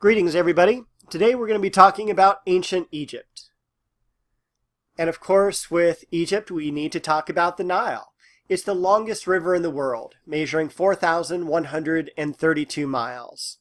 Greetings, everybody. Today we're going to be talking about ancient Egypt. And of course, with Egypt, we need to talk about the Nile. It's the longest river in the world, measuring 4,132 miles.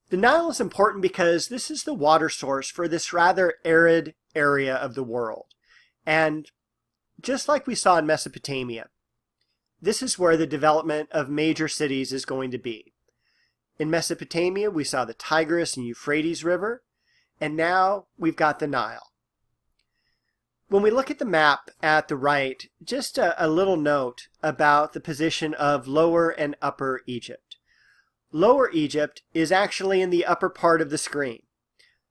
The Nile is important because this is the water source for this rather arid area of the world. And just like we saw in Mesopotamia, this is where the development of major cities is going to be. In Mesopotamia, we saw the Tigris and Euphrates River, and now we've got the Nile. When we look at the map at the right, just a little note about the position of Lower and Upper Egypt. Lower Egypt is actually in the upper part of the screen.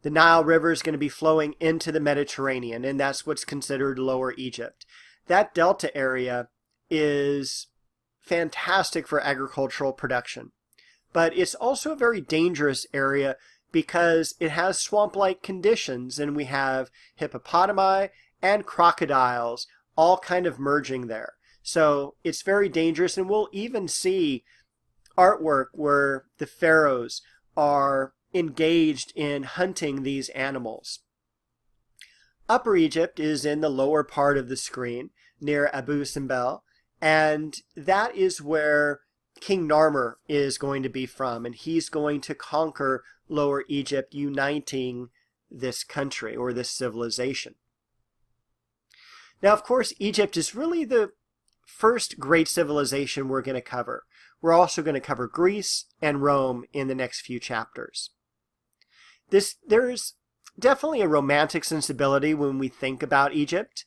The Nile River is going to be flowing into the Mediterranean, and that's what's considered Lower Egypt. That delta area is fantastic for agricultural production, but it's also a very dangerous area because it has swamp-like conditions, and we have hippopotami and crocodiles all kind of merging there. So it's very dangerous, and we'll even see artwork where the pharaohs are engaged in hunting these animals. Upper Egypt is in the lower part of the screen near Abu Simbel, and that is where King Narmer is going to be from, and he's going to conquer Lower Egypt, uniting this country or this civilization. Now, of course, Egypt is really the first great civilization we're going to cover. We're also going to cover Greece and Rome in the next few chapters. There's definitely a romantic sensibility when we think about Egypt.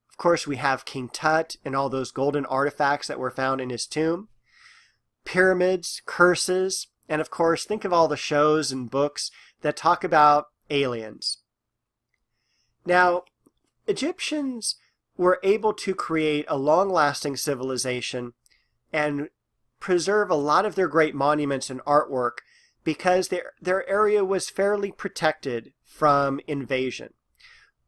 Of course, we have King Tut and all those golden artifacts that were found in his tomb, pyramids, curses, and of course, think of all the shows and books that talk about aliens. Now, Egyptians were able to create a long-lasting civilization and preserve a lot of their great monuments and artwork because their area was fairly protected from invasion.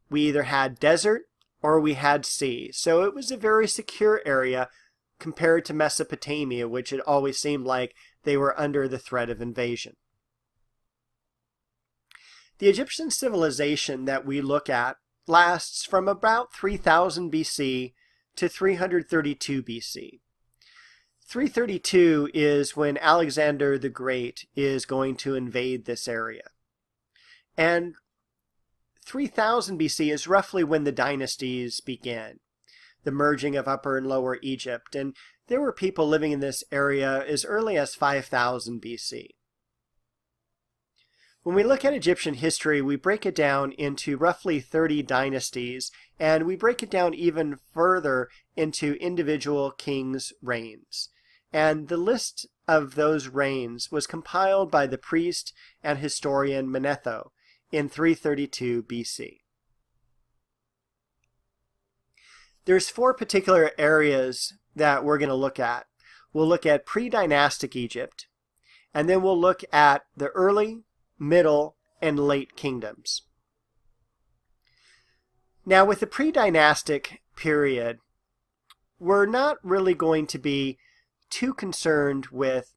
We either had desert or we had sea, so it was a very secure area compared to Mesopotamia, which it always seemed like they were under the threat of invasion. The Egyptian civilization that we look at lasts from about 3000 BC to 332 BC. 332 is when Alexander the Great is going to invade this area. And 3000 BC is roughly when the dynasties began, the merging of Upper and Lower Egypt, and there were people living in this area as early as 5000 BC. When we look at Egyptian history, we break it down into roughly 30 dynasties, and we break it down even further into individual kings' reigns. And the list of those reigns was compiled by the priest and historian Manetho in 332 BC. There's four particular areas that we're going to look at. We'll look at pre-dynastic Egypt, and then we'll look at the early, middle, and late kingdoms. Now, with the pre-dynastic period, we're not really going to be too concerned with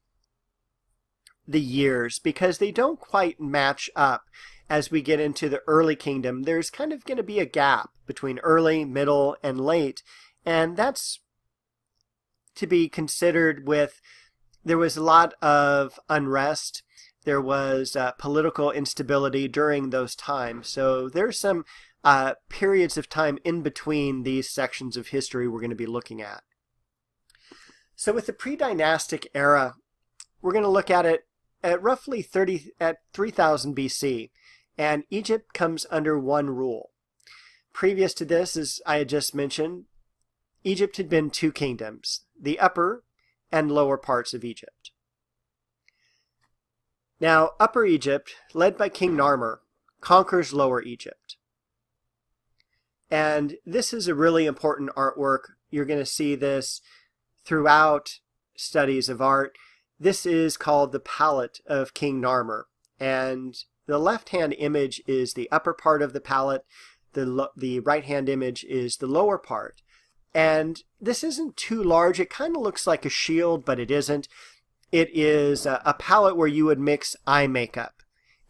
the years because they don't quite match up. As we get into the early kingdom, there's kind of going to be a gap between early, middle, and late, and that's to be considered with there was a lot of unrest. There was political instability during those times. So there's some periods of time in between these sections of history we're going to be looking at. So with the pre-dynastic era, we're going to look at it at roughly 3000 BC, and Egypt comes under one rule. Previous to this, as I had just mentioned, Egypt had been two kingdoms, the upper and lower parts of Egypt. Now, Upper Egypt, led by King Narmer, conquers Lower Egypt. And this is a really important artwork. You're going to see this throughout studies of art. This is called the palette of King Narmer. And the left-hand image is the upper part of the palette. The right-hand image is the lower part. And this isn't too large. It kind of looks like a shield, but it isn't. It is a palette where you would mix eye makeup.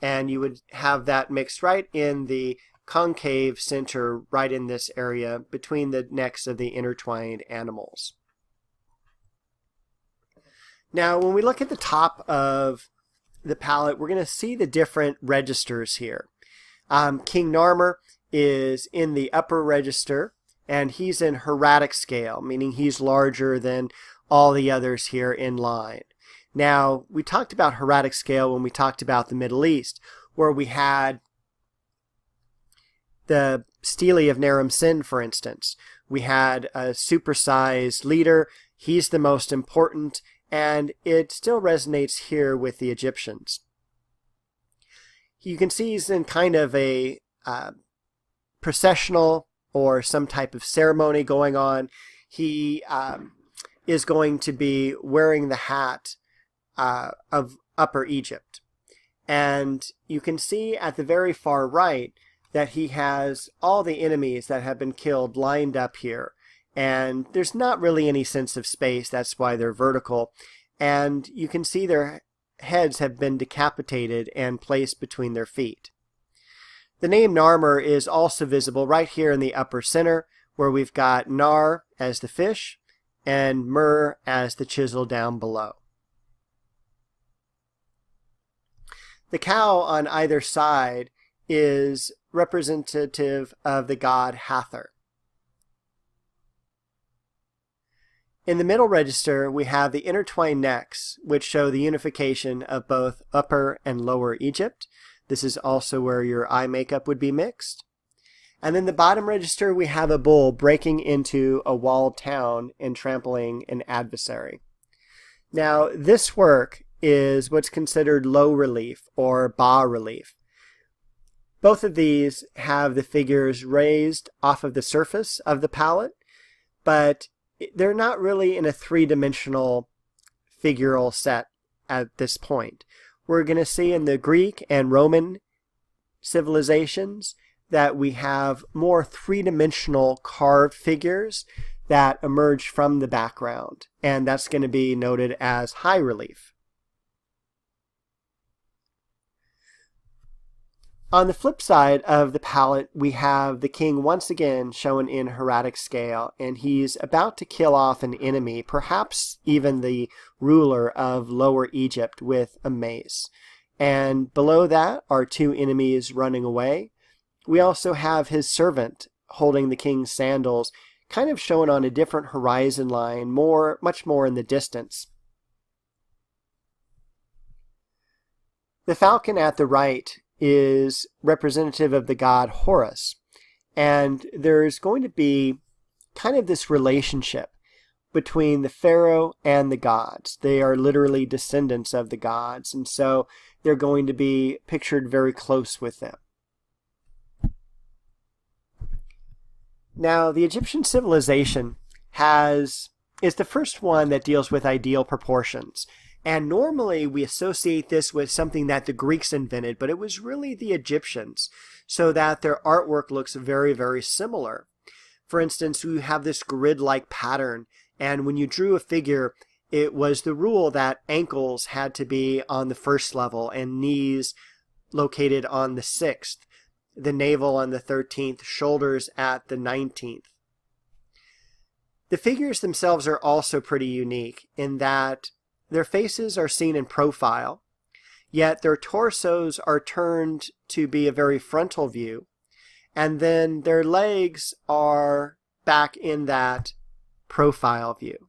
and you would have that mixed right in the concave center, right in this area between the necks of the intertwined animals. Now, when we look at the top of the palette, we're going to see the different registers here. King Narmer is in the upper register, and he's in hieratic scale, meaning he's larger than all the others here in line. Now, we talked about hieratic scale when we talked about the Middle East, where we had the Stele of Naram Sin, for instance. We had a supersized leader. He's the most important, and it still resonates here with the Egyptians. You can see he's in kind of a processional or some type of ceremony going on. He is going to be wearing the hat of Upper Egypt. And you can see at the very far right that he has all the enemies that have been killed lined up here. And there's not really any sense of space. That's why they're vertical. And you can see their heads have been decapitated and placed between their feet. The name Narmer is also visible right here in the upper center, where we've got Nar as the fish and Mer as the chisel down below. The cow on either side is representative of the god Hathor. In the middle register, we have the intertwined necks, which show the unification of both Upper and Lower Egypt. This is also where your eye makeup would be mixed. And then the bottom register, we have a bull breaking into a walled town and trampling an adversary. Now, this work is what's considered low relief or bas relief. Both of these have the figures raised off of the surface of the palette, but they're not really in a three-dimensional figural set at this point. We're going to see in the Greek and Roman civilizations that we have more three-dimensional carved figures that emerge from the background, and that's going to be noted as high relief. On the flip side of the palette, we have the king once again shown in hieratic scale, and he's about to kill off an enemy, perhaps even the ruler of Lower Egypt, with a mace. And below that are two enemies running away. We also have his servant holding the king's sandals, kind of shown on a different horizon line, much more in the distance. The falcon at the right is representative of the god Horus, and there's going to be kind of this relationship between the pharaoh and the gods. They are literally descendants of the gods, and so they're going to be pictured very close with them. Now, the Egyptian civilization is the first one that deals with ideal proportions. And normally we associate this with something that the Greeks invented, but it was really the Egyptians, so that their artwork looks very, very similar. For instance, you have this grid-like pattern, and when you drew a figure, it was the rule that ankles had to be on the first level and knees located on the 6th, the navel on the 13th, shoulders at the 19th. The figures themselves are also pretty unique in that their faces are seen in profile, yet their torsos are turned to be a very frontal view, and then their legs are back in that profile view.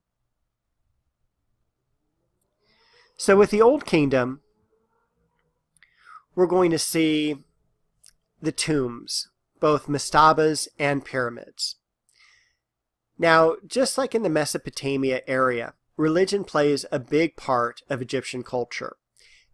So with the Old Kingdom, we're going to see the tombs, both mastabas and pyramids. Now, just like in the Mesopotamia area, religion plays a big part of Egyptian culture,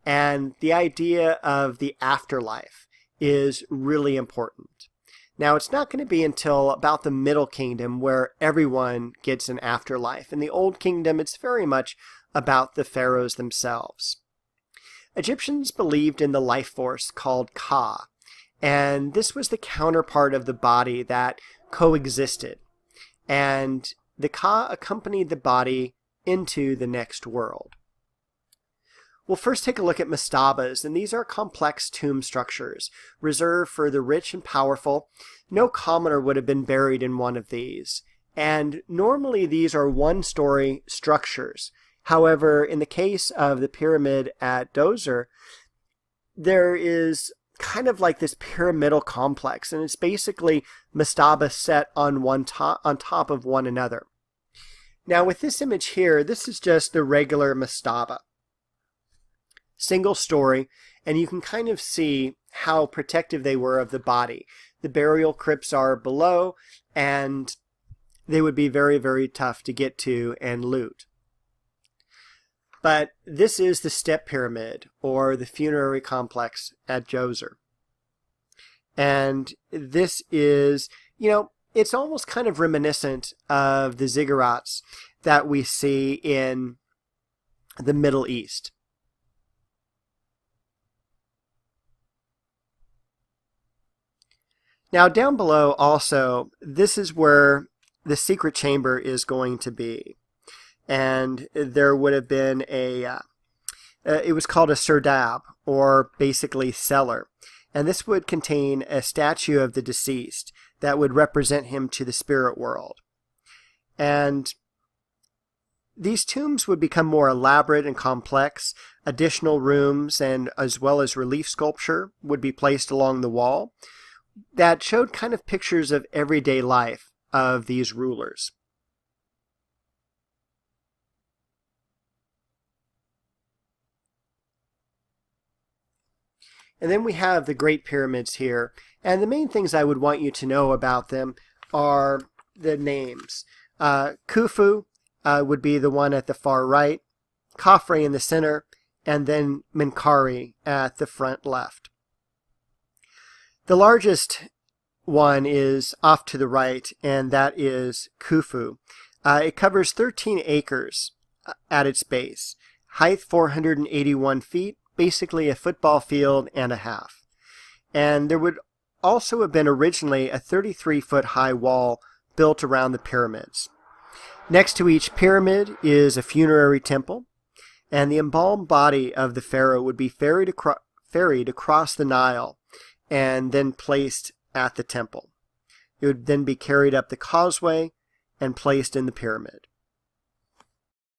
and the idea of the afterlife is really important. Now, it's not going to be until about the Middle Kingdom where everyone gets an afterlife. In the Old Kingdom, it's very much about the pharaohs themselves. Egyptians believed in the life force called Ka, and this was the counterpart of the body that coexisted, and the Ka accompanied the body into the next world. We'll first take a look at mastabas, and these are complex tomb structures reserved for the rich and powerful. No commoner would have been buried in one of these, and normally these are one-story structures. However, in the case of the pyramid at Djoser, there is kind of like this pyramidal complex, and it's basically mastabas set on top of one another. Now with this image here, this is just the regular mastaba. Single story, and you can kind of see how protective they were of the body. The burial crypts are below, and they would be very, very tough to get to and loot. But this is the step pyramid, or the funerary complex at Djoser. And this is, it's almost kind of reminiscent of the ziggurats that we see in the Middle East. Now down below also, this is where the secret chamber is going to be. And there would have been it was called a serdab, or basically cellar. And this would contain a statue of the deceased that would represent him to the spirit world. And these tombs would become more elaborate and complex. Additional rooms and as well as relief sculpture would be placed along the wall that showed kind of pictures of everyday life of these rulers. And then we have the Great Pyramids here. And the main things I would want you to know about them are the names. Khufu would be the one at the far right, Khafre in the center, and then Menkaure at the front left. The largest one is off to the right, and that is Khufu. It covers 13 acres at its base, height 481 feet, basically a football field and a half. And there would also have been originally a 33-foot high wall built around the pyramids. Next to each pyramid is a funerary temple, and the embalmed body of the pharaoh would be ferried across the Nile and then placed at the temple. It would then be carried up the causeway and placed in the pyramid.